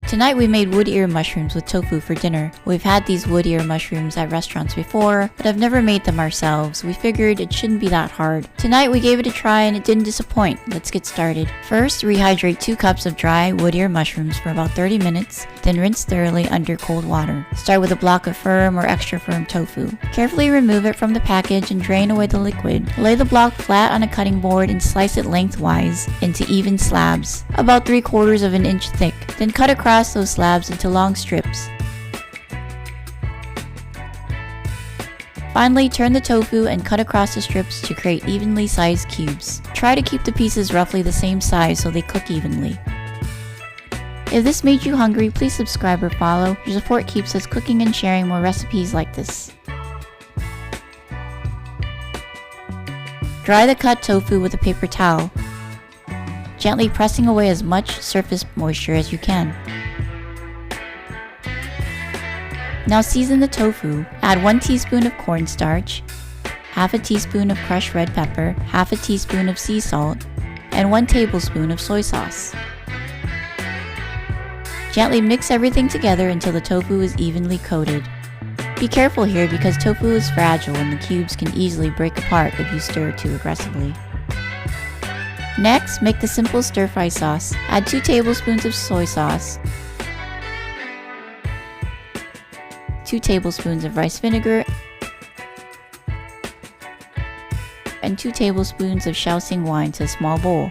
Tonight we made wood ear mushrooms with tofu for dinner. We've had these wood ear mushrooms at restaurants before, but I've never made them ourselves. We figured it shouldn't be that hard. Tonight we gave it a try and it didn't disappoint. Let's get started. First, rehydrate 2 cups of dry wood ear mushrooms for about 30 minutes, then rinse thoroughly under cold water. Start with a block of firm or extra firm tofu. Carefully remove it from the package and drain away the liquid. Lay the block flat on a cutting board and slice it lengthwise into even slabs, about 3/4 of an inch thick. Then cut across those slabs into long strips. Finally, turn the tofu and cut across the strips to create evenly sized cubes. Try to keep the pieces roughly the same size so they cook evenly. If this made you hungry, please subscribe or follow. Your support keeps us cooking and sharing more recipes like this. Dry the cut tofu with a paper towel, gently pressing away as much surface moisture as you can. Now season the tofu. Add 1 teaspoon of cornstarch, half a teaspoon of crushed red pepper, half a teaspoon of sea salt, and 1 tablespoon of soy sauce. Gently mix everything together until the tofu is evenly coated. Be careful here because tofu is fragile and the cubes can easily break apart if you stir too aggressively. Next, make the simple stir-fry sauce. Add 2 tablespoons of soy sauce, 2 tablespoons of rice vinegar, and 2 tablespoons of Shaoxing wine to a small bowl.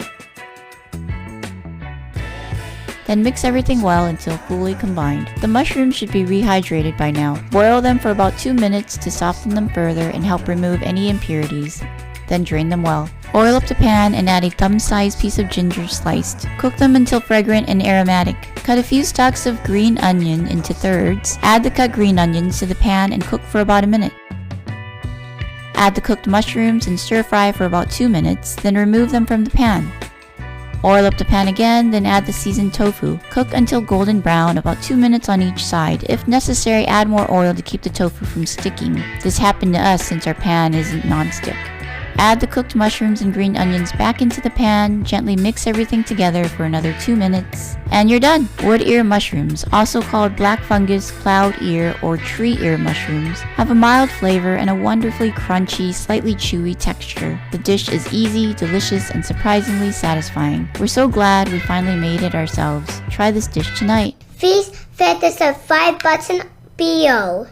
Then mix everything well until fully combined. The mushrooms should be rehydrated by now. Boil them for about 2 minutes to soften them further and help remove any impurities. Then drain them well. Oil up the pan and add a thumb-sized piece of ginger sliced. Cook them until fragrant and aromatic. Cut a few stalks of green onion into thirds. Add the cut green onions to the pan and cook for about a minute. Add the cooked mushrooms and stir fry for about 2 minutes, then remove them from the pan. Oil up the pan again, then add the seasoned tofu. Cook until golden brown, about 2 minutes on each side. If necessary, add more oil to keep the tofu from sticking. This happened to us since our pan isn't non-stick. Add the cooked mushrooms and green onions back into the pan, gently mix everything together for another 2 minutes, and you're done! Wood ear mushrooms, also called black fungus, cloud ear, or tree ear mushrooms, have a mild flavor and a wonderfully crunchy, slightly chewy texture. The dish is easy, delicious, and surprisingly satisfying. We're so glad we finally made it ourselves. Try this dish tonight. Please hit the subscribe button below.